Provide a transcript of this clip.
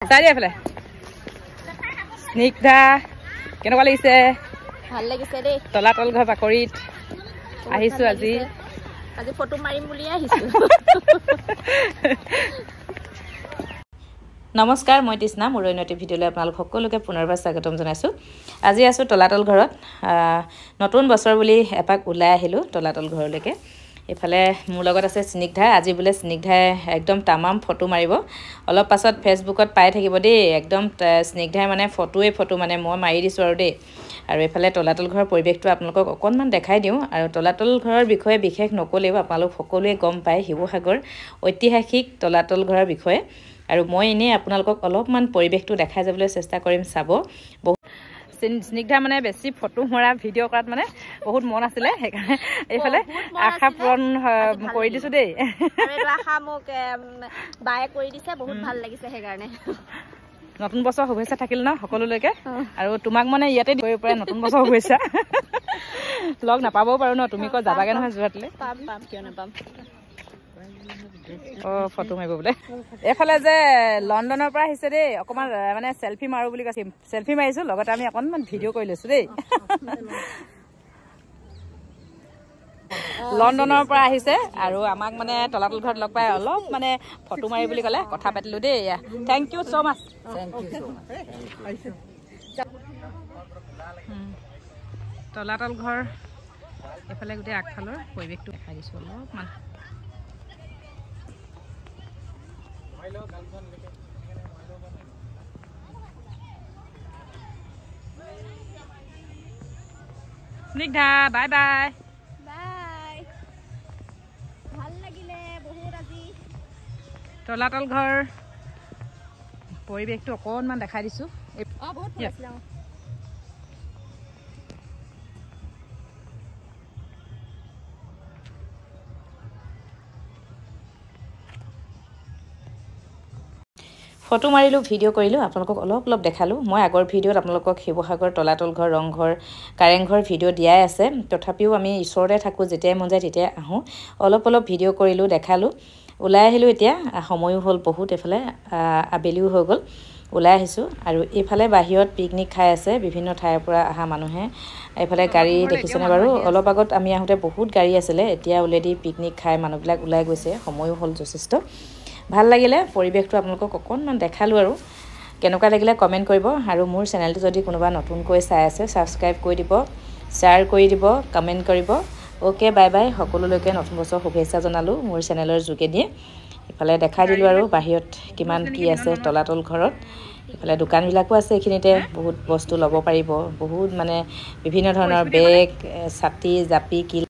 চাৰিফালে স্নিগ্ধা কেনেকুৱা লাগিছে? ভাল লাগিছে দেই। তলাতল ঘৰ বাকৰিত আহিছো আজি ফটো মাৰিম বুলি আহিছো। নমস্কাৰ, মই তৃষ্ণা। মোৰ অন্যটি ভিডিঅ'লৈ আপোনালোক সকলোকে পুনৰবাৰ স্বাগতম জনাইছোঁ। আজি আছোঁ তলাতল ঘৰত। নতুন বছৰ বুলি এপাক ওলাই আহিলোঁ তলাতল ঘৰলৈকে। এইফালে মোৰ লগত আছে স্নিগ্ধা। আজি বোলে স্নিগ্ধাই একদম তামাম ফটো মাৰিব। অলপ পাছত ফেচবুকত পাই থাকিব দেই। একদম স্নিগ্ধাই মানে ফটো মানে মই মাৰি দিছোঁ আৰু দেই। আৰু এইফালে তলাতল ঘৰৰ পৰিৱেশটো আপোনালোকক অকণমান দেখাই দিওঁ। আৰু তলাতল ঘৰৰ বিষয়ে বিশেষ নক'লেও আপোনালোক সকলোৱে গম পায় শিৱসাগৰ ঐতিহাসিক তলাতল ঘৰৰ বিষয়ে। আৰু মই এনেই আপোনালোকক অলপমান পৰিৱেশটো দেখাই যাবলৈ চেষ্টা কৰিম। চাব বহুত স্নিগ্ধা মানে বেছি ফটো মৰা ভিডিঅ' কৰাত মানে বহুত মন আছিলে, সেইকাৰণে এইফালে আশা পূৰণ কৰি দিছোঁ দেই। আশা মোক বায়ে কৰি দিছে, বহুত ভাল লাগিছে। সেইকাৰণে নতুন বছৰ শুভেচ্ছা থাকিল ন সকলোলৈকে। আৰু তোমাক মানে ইয়াতে দিব পাৰে নতুন বছৰ শুভেচ্ছা। লগ নাপাবও পাৰোঁ ন, তুমি ক'ত যাবাগে নহয় যোৰহাটলৈ? পাম কিয় নাপাম। ফটো মাৰিব বোলে। এইফালে যে লণ্ডনৰ পৰা আহিছে দেই, অকণমান মানে চেল্ফি মাৰো বুলি কৈছে। চেল্ফি মাৰিছোঁ, লগতে আমি অকণমান ভিডিঅ' কৰি লৈছোঁ দেই। লণ্ডনৰ পৰা আহিছে আৰু আমাক মানে তলাতল ঘৰত লগ পাই অলপ মানে ফটো মাৰি বুলি ক'লে, কথা পাতিলোঁ দেই। থেংক ইউ ছ' মাছ। তলাতল ঘৰ এইফালে গোটেই আগফালৰ পৰিৱেশটো দেখাই দিছোঁ অলপমান। Snigdha bye bye. ভাল লাগিলে বহুত আজি। তলাতল ঘৰ পৰিৱেশটো অকণমান দেখাই দিছোঁ। বহুত ভাল আছিলে। ফটো মাৰিলোঁ, ভিডিঅ' কৰিলোঁ, আপোনালোকক অলপ দেখালোঁ। মই আগৰ ভিডিঅ'ত আপোনালোকক শিৱসাগৰ তলাতল ঘৰ, ৰংঘৰ, কাৰেংঘৰ ভিডিঅ' দিয়াই আছে। তথাপিও আমি ওচৰতে থাকোঁ, যেতিয়াই মন যায় তেতিয়াই আহোঁ। অলপ ভিডিঅ' কৰিলোঁ, দেখালোঁ। ওলাই আহিলোঁ এতিয়া, সময়ো হ'ল বহুত। এইফালে আবেলিও হৈ গ'ল, ওলাই আহিছোঁ। আৰু এইফালে বাহিৰত পিকনিক খাই আছে বিভিন্ন ঠাইৰ পৰা অহা মানুহে। এইফালে গাড়ী দেখিছেনে বাৰু? অলপ আগত আমি আহোঁতে বহুত গাড়ী আছিলে, এতিয়া অলৰেডি পিকনিক খাই মানুহবিলাক ওলাই গৈছে। সময়ো হ'ল যথেষ্ট। ভাল লাগিলে পৰিৱেশটো, আপোনালোকক অকণমান দেখালোঁ। আৰু কেনেকুৱা লাগিলে কমেণ্ট কৰিব। আৰু মোৰ চেনেলটো যদি কোনোবা নতুনকৈ চাই আছে, ছাবস্ক্ৰাইব কৰি দিব, শ্বেয়াৰ কৰি দিব, কমেণ্ট কৰিব। Okay, bye bye. সকলোলৈকে নতুন বছৰ শুভেচ্ছা জনালোঁ মোৰ চেনেলৰ যোগেদিয়ে। ইফালে দেখাই দিলোঁ আৰু বাহিৰত কিমান কি আছে তলাতল ঘৰত। ইফালে দোকানবিলাকো আছে এইখিনিতে, বহুত বস্তু ল'ব পাৰিব। বহুত মানে বিভিন্ন ধৰণৰ বেগ, ছাতি, জাপি, কিল